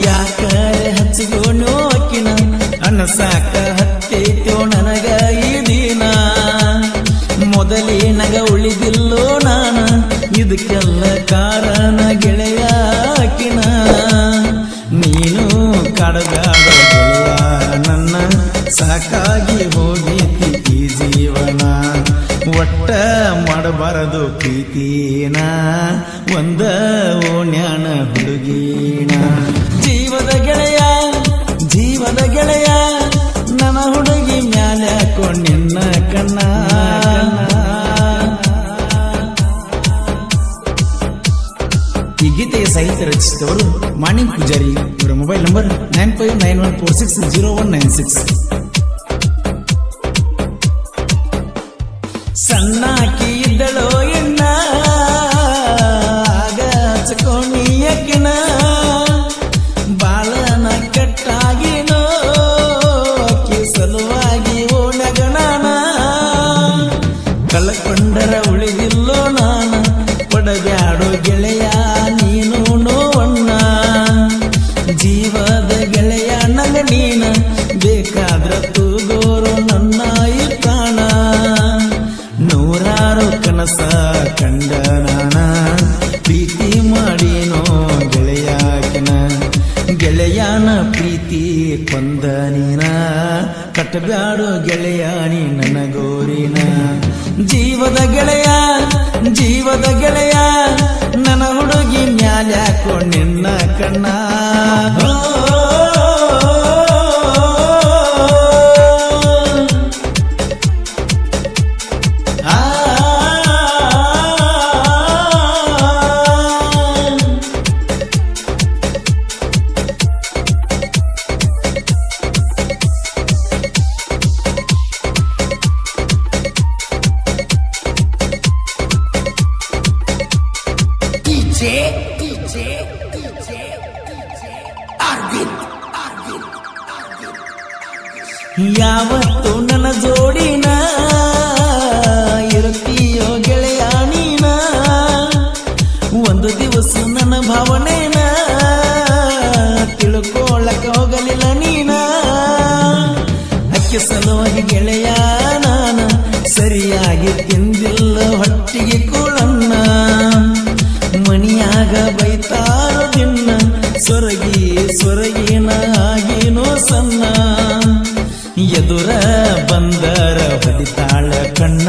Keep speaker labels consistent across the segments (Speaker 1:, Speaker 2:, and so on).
Speaker 1: ಯಾಕರೆ ಹಚ್ಚಿಗೋನು ಅಕ್ಕಿನ ಅನಸಾಕ ಹತ್ತೈತೋ ನನಗ ಈ ದಿನ ಮೊದಲಿನಗ ಉಳಿದಿಲ್ಲೋ ನಾನ ಇದಕ್ಕೆಲ್ಲ ಕಾರಣ ಗೆಳೆಯ ಅಕ್ಕಿನ ನೀನು ಕಾಡಗಾಡ ಗೆಳೆಯ ನನ್ನ ಸಾಕಾಗಿ ಹೋಗೈತಿ ಈ ಜೀವನ ಒಟ್ಟ ಮಾಡಬಾರದು ಪ್ರೀತಿನ ಒಂದ ಓಣ್ಯಾನ ಹುಡುಗಿನ ಜೀವದ ಗೆಳೆಯ ನನ್ನ ಹುಡುಗಿ ಮ್ಯಾಲೆ ಹಾಕೊಂಡಿನ್ನ ಕಣ್ಣ ಈ ಗೀತೆಯ ಸಾಹಿತ್ಯ ರಚಿಸಿದವರು ಮಾಣಿಕ್ ಪೂಜಾರಿ. ಇವರ ಮೊಬೈಲ್ ನಂಬರ್ 9591460196. ಸಣ್ಣಾಕಿ ಇದ್ದಳೋ ಎಣ್ಣ ಆಗ ಹಚ್ಕೊಂಡಿಯಕಿನ ಬಾಳನ ಕೆಟ್ಟಾಗಿನೋ ಅಕ್ಕಿ ಸಲುವಾಗಿ ಓಣಗಣನ ಕಳ್ಕೊಂಡರ ಉಳಿದಿಲ್ಲೋ ನಾನ ಪಡಬ್ಯಾಡೋ ಗೆಳೆಯ ನೀನು ನೋವಣ್ಣ ಜೀವದ ಗೆಳೆಯ ನಂಗ ನೀನ ಬೇಕಾದ್ರ ತೂಗೋರು ನನ್ನ ಇತ್ತಾಣ ನೂರಾರು ಕನಸ ಕಂಡ ನಾನ ಪ್ರೀತಿ ಮಾಡಿನೋ ಗೆಳೆಯಾಕಿನ ಗೆಳೆಯನ ಪ್ರೀತಿ ಕೊಂದ ನೀನ ಕಟ್ಟಬ್ಯಾಡೋ ಗೆಳೆಯಾನಿ ನನಗೋರಿನ ಜೀವದ ಗೆಳೆಯ ನನ್ನ ಹುಡುಗಿ ಮ್ಯಾಲೆ ಹಾಕೊಂಡಿನ್ನ ಕಣ್ಣ ಯಾವತ್ತು ನನ್ನ ಜೋಡಿನ ಇರುತ್ತೀಯೋ ಗೆಳೆಯ ನೀನ ಒಂದು ದಿವಸ ನನ್ನ ಭಾವನೆನ ತಿಳ್ಕೊಳ್ಳಕ ಹೋಗಲಿಲ್ಲ ನೀನ ಅಕ್ಕಿ ಸಲುವಾಗಿ ಗೆಳೆಯ ನಾನ ಸರಿಯಾಗಿ ತಿಂದಿಲ್ಲ ಹೊಟ್ಟಿಗೆ ಕೂಳನ್ನ ಮಣಿಯಾಗ ಬೈತಾರೋ ದಿನ್ನ ಸೊರಗಿನ ಆಗಿನೋ ಸಣ್ಣ ಎದುರ ಬಂದರ ಹೊಡಿತಾಳ ಕಣ್ಣ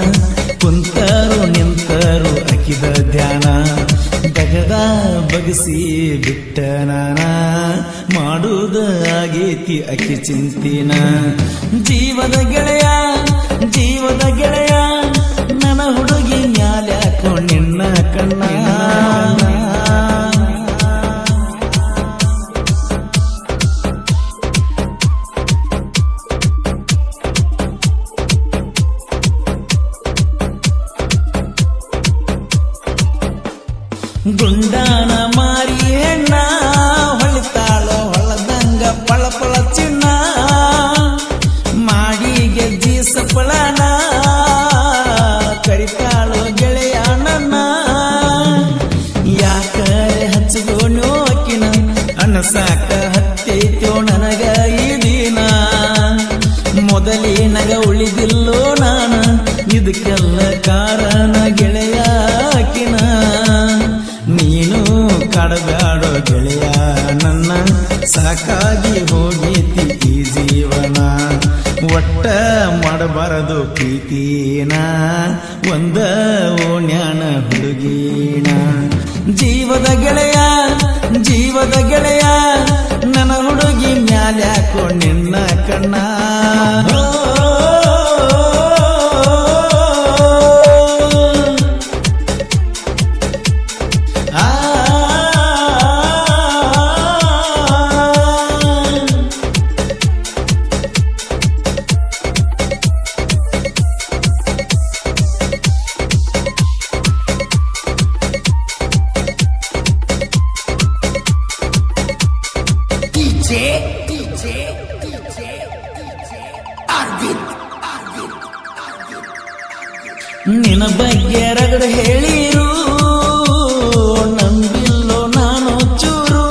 Speaker 1: ಕುಂತರು ನಿಂತರು ಅಕಿದ ಧ್ಯಾನ ಬಗದ ಬಗಸಿ ಬಿಟ್ಟ ನಾನ ಮಾಡುವುದ ಆಗೇತಿ ಅಕಿ ಚಿಂತಿನ ಜೀವದ ಗೆಳೆಯ ನನ್ನ ಹುಡುಗಿ ಮ್ಯಾಲೆ ಹಾಕೊಂಡಿನ್ನ ಕಣ್ಣ ಗುಂಡಾನ ಮಾರಿ ಹೆಣ್ಣ ಹೊಳಿತಾಳೋ ಹೊಳದಂಗ ಪಳಪಳ ಚಿನ್ನ ಮಾಡಿ ಗೆಜ್ಜಿ ಸಪ್ಪಳನ ಕರಿತಾಳೋ ಗೆಳೆಯ ನನ್ನ ಯಾಕರೆ ಹಚ್ಚಿಗೋನು ಅಕ್ಕಿನ ಅನಸಾಕ ಹತ್ತೈತೋ ನನಗ ಈ ದಿನ ಮೊದಲಿನಗ ಉಳಿದಿಲ್ಲೋ ನಾನ ಇದಕ್ಕೆಲ್ಲ ಕಾರಣ ಗೆಳೆಯ ಅಕ್ಕಿನ ನೀನು ಕಾಡಬ್ಯಾಡೋ ಗೆಳೆಯ ನನ್ನ ಸಾಕಾಗಿ ಹೋಗೈತಿ ಈ ಜೀವನ ಒಟ್ಟ ಮಾಡಬಾರದು ಪ್ರೀತಿನ ಒಂದ ಓಣ್ಯಾನ ಹುಡುಗಿನ ಜೀವದ ಗೆಳೆಯ ನನ್ನ ಹುಡುಗಿ ಮ್ಯಾಲೆ ಹಾಕೊಂಡಿನ್ನ ಕಣ್ಣ ನಿನ್ನ ಬಗ್ಗೆ ರಗಡ ಹೇಳಿರು ನಂಬಿಲ್ಲೋ ನಾನು ಚೂರು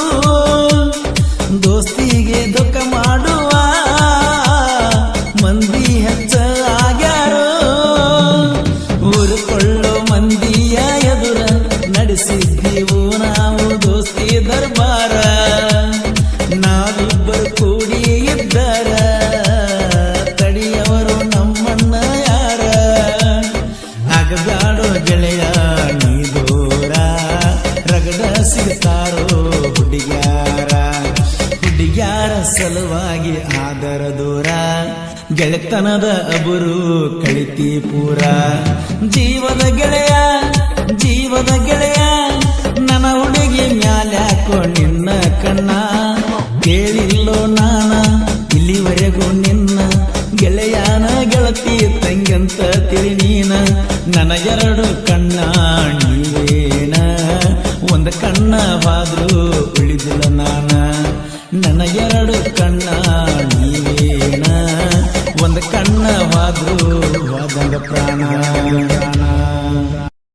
Speaker 1: ಬಾರ ನಾವಿಬ್ಬರು ಕೂಡಿ ಇದ್ದಾರ ತಡಿಯವರು ನಮ್ಮನ್ನ ಯಾರ ಆಗಬ್ಯಾಡೋ ಗೆಳೆಯ ನೀ ದೂರ ರಗಡ ಸಿಗ್ತಾರೋ ಹುಡುಗ್ಯಾರ ಹುಡುಗ್ಯಾರ ಸಲುವಾಗಿ ಆದರ ದೂರ ಗೆಳೆತನದ ಅಬುರು ಕಳಿತಿ ಪೂರ ಜೀವದ ಗೆಳೆಯ ನನ್ನ ಹುಡುಗಿ ಮ್ಯಾಲ್ಯಾಕೋ ನಿನ್ನ ಕಣ್ಣ ಕೇಳಿಲ್ಲೋ ನಾನ ಇಲ್ಲಿವರೆಗೂ ನಿನ್ನ ಗೆಳೆಯನ ಗೆಳತಿ ತಂಗಂತ ತಿಳಿ ನೀನ ನನ್ನ ಎರಡು ಕಣ್ಣ ನೀವೇನ ಒಂದು ಕಣ್ಣ ಹಾದ್ರು ಉಳಿದಿಲ್ಲ ನಾನ ನನ್ನ ಎರಡು ಕಣ್ಣ ನೀವೇನ ಒಂದು ಕಣ್ಣ ಹಾದ್ರು ಹೋದಂಗ ಪ್ರಾಣ